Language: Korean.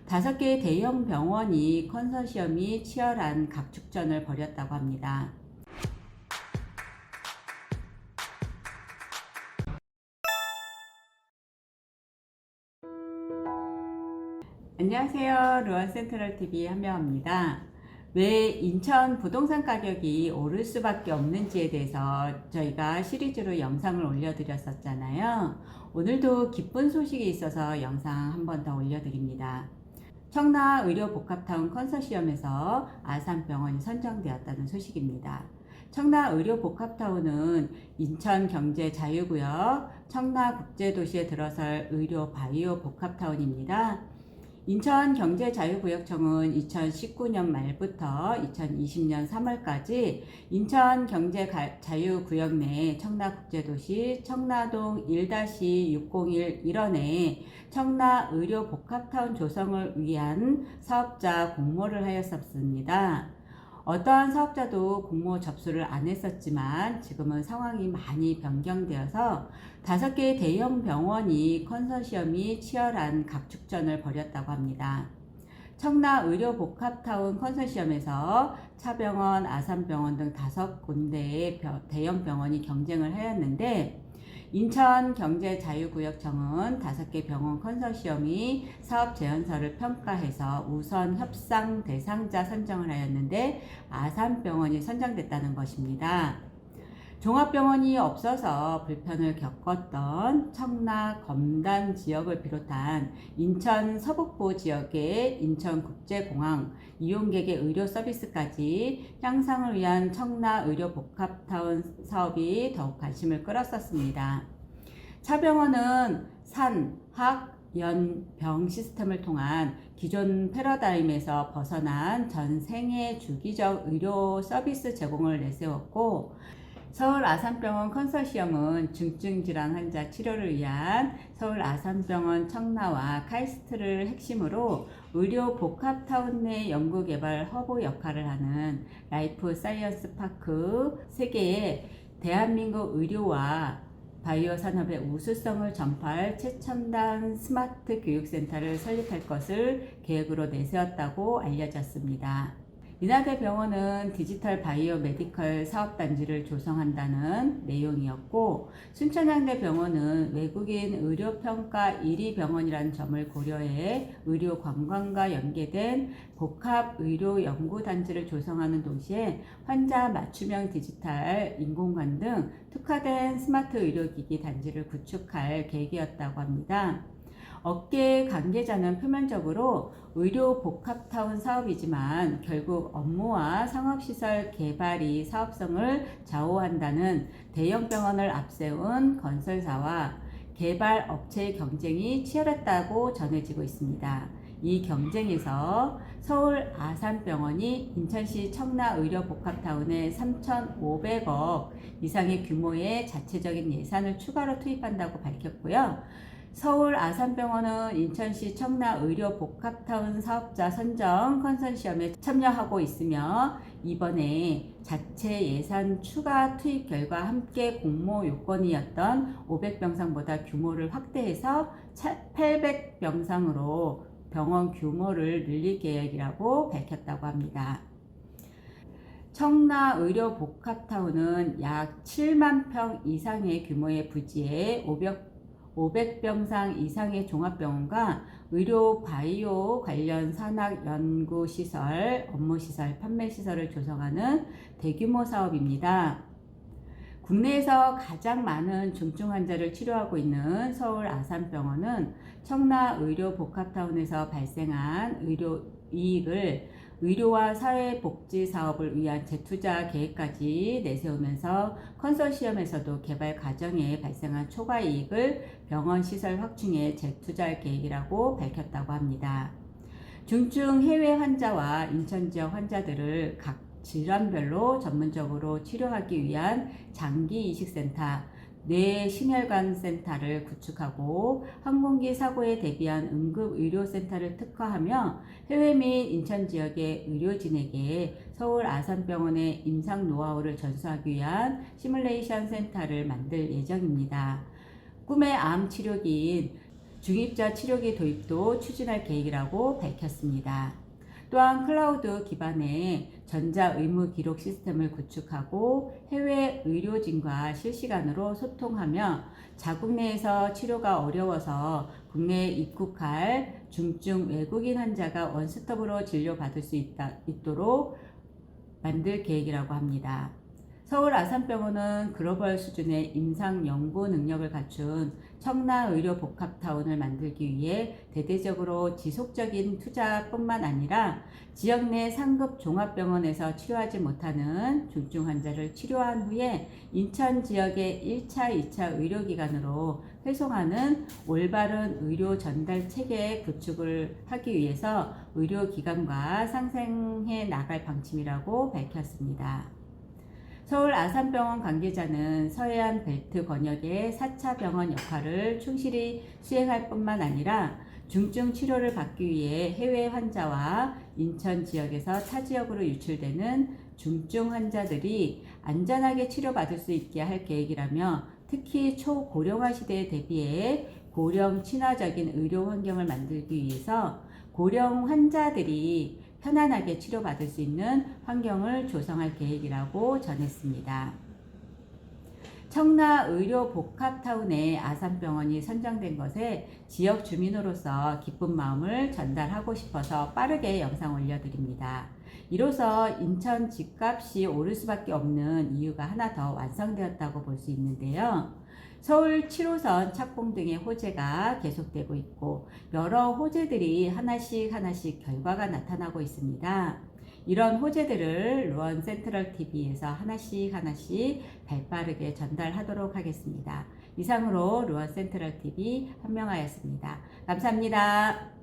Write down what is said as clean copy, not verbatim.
5개의 대형 병원이 컨소시엄이 치열한 각축전을 벌였다고 합니다. 안녕하세요. 루원센트럴TV 한명화입니다. 왜 인천 부동산 가격이 오를 수밖에 없는지에 대해서 저희가 시리즈로 영상을 올려드렸었잖아요. 오늘도 기쁜 소식이 있어서 영상 한 번 더 올려드립니다. 청라의료복합타운 컨소시엄에서 아산병원이 선정되었다는 소식입니다. 청라의료복합타운은 인천경제자유구역 청라국제도시에 들어설 의료바이오 복합타운입니다. 인천경제자유구역청은 2019년 말부터 2020년 3월까지 인천경제자유구역 내 청라국제도시 청라동 1-601 일원에 청라의료복합타운 조성을 위한 사업자 공모를 하였었습니다. 어떠한 사업자도 공모 접수를 안 했었지만 지금은 상황이 많이 변경되어서 5개의 대형 병원이 컨소시엄이 치열한 각축전을 벌였다고 합니다. 청라의료복합타운 컨소시엄에서 차병원, 아산병원 등 5군데의 대형 병원이 경쟁을 하였는데 인천경제자유구역청은 5개 병원 컨소시엄이 사업 제안서를 평가해서 우선 협상 대상자 선정을 하였는데 아산병원이 선정됐다는 것입니다. 종합병원이 없어서 불편을 겪었던 청라 검단 지역을 비롯한 인천 서북부 지역의 인천국제공항 이용객의 의료 서비스까지 향상을 위한 청라의료복합타운 사업이 더욱 관심을 끌었었습니다. 차병원은 산, 학, 연, 병 시스템을 통한 기존 패러다임에서 벗어난 전 생애 주기적 의료 서비스 제공을 내세웠고, 서울 아산병원 컨소시엄은 중증질환 환자 치료를 위한 서울 아산병원 청라와 카이스트를 핵심으로 의료 복합타운 내 연구개발 허브 역할을 하는 라이프 사이언스 파크 3개의 대한민국 의료와 바이오 산업의 우수성을 전파할 최첨단 스마트 교육센터를 설립할 것을 계획으로 내세웠다고 알려졌습니다. 이나대 병원은 디지털 바이오 메디컬 사업단지를 조성한다는 내용이었고, 순천향대 병원은 외국인 의료평가 1위 병원이라는 점을 고려해 의료 관광과 연계된 복합 의료 연구단지를 조성하는 동시에 환자 맞춤형 디지털 인공관 등 특화된 스마트 의료기기 단지를 구축할 계획이었다고 합니다. 업계 관계자는 표면적으로 의료 복합타운 사업이지만 결국 업무와 상업시설 개발이 사업성을 좌우한다는 대형 병원을 앞세운 건설사와 개발 업체의 경쟁이 치열했다고 전해지고 있습니다. 이 경쟁에서 서울 아산병원이 인천시 청라의료복합타운에 3,500억 이상의 규모의 자체적인 예산을 추가로 투입한다고 밝혔고요. 서울 아산병원은 인천시 청라의료복합타운 사업자 선정 컨소시엄에 참여하고 있으며 이번에 자체 예산 추가 투입 결과 함께 공모 요건이었던 500병상보다 규모를 확대해서 800병상으로 병원 규모를 늘릴 계획이라고 밝혔다고 합니다. 청라의료복합타운은 약 7만 평 이상의 규모의 부지에 500병상 이상의 종합병원과 의료 바이오 관련 산학 연구시설, 업무시설, 판매시설을 조성하는 대규모 사업입니다. 국내에서 가장 많은 중증 환자를 치료하고 있는 서울 아산병원은 청라의료복합타운에서 발생한 의료 이익을 의료와 사회복지 사업을 위한 재투자 계획까지 내세우면서 컨소시엄에서도 개발 과정에 발생한 초과 이익을 병원 시설 확충에 재투자할 계획이라고 밝혔다고 합니다. 중증 해외 환자와 인천 지역 환자들을 각 질환별로 전문적으로 치료하기 위한 장기이식센터, 뇌심혈관 센터를 구축하고 항공기 사고에 대비한 응급의료센터를 특화하며 해외 및 인천 지역의 의료진에게 서울 아산병원의 임상 노하우를 전수하기 위한 시뮬레이션 센터를 만들 예정입니다. 꿈의 암 치료기인 중입자 치료기 도입도 추진할 계획이라고 밝혔습니다. 또한 클라우드 기반의 전자 의무 기록 시스템을 구축하고 해외 의료진과 실시간으로 소통하며 자국 내에서 치료가 어려워서 국내에 입국할 중증 외국인 환자가 원스톱으로 진료받을 수 있도록 만들 계획이라고 합니다. 서울 아산병원은 글로벌 수준의 임상 연구 능력을 갖춘 청라의료복합타운을 만들기 위해 대대적으로 지속적인 투자뿐만 아니라 지역 내 상급 종합병원에서 치료하지 못하는 중증 환자를 치료한 후에 인천 지역의 1차, 2차 의료기관으로 회송하는 올바른 의료 전달 체계 구축을 하기 위해서 의료기관과 상생해 나갈 방침이라고 밝혔습니다. 서울 아산병원 관계자는 서해안 벨트 권역의 4차 병원 역할을 충실히 수행할 뿐만 아니라 중증 치료를 받기 위해 해외 환자와 인천 지역에서 타 지역으로 유출되는 중증 환자들이 안전하게 치료받을 수 있게 할 계획이라며 특히 초고령화 시대에 대비해 고령 친화적인 의료 환경을 만들기 위해서 고령 환자들이 편안하게 치료받을 수 있는 환경을 조성할 계획이라고 전했습니다. 청라의료복합타운에 아산병원이 선정된 것에 지역 주민으로서 기쁜 마음을 전달하고 싶어서 빠르게 영상 올려드립니다. 이로써 인천 집값이 오를 수밖에 없는 이유가 하나 더 완성되었다고 볼 수 있는데요. 서울 7호선 착공 등의 호재가 계속되고 있고 여러 호재들이 하나씩 결과가 나타나고 있습니다. 이런 호재들을 루원 센트럴 TV에서 하나씩 발빠르게 전달하도록 하겠습니다. 이상으로 루원 센트럴 TV 한명하였습니다. 감사합니다.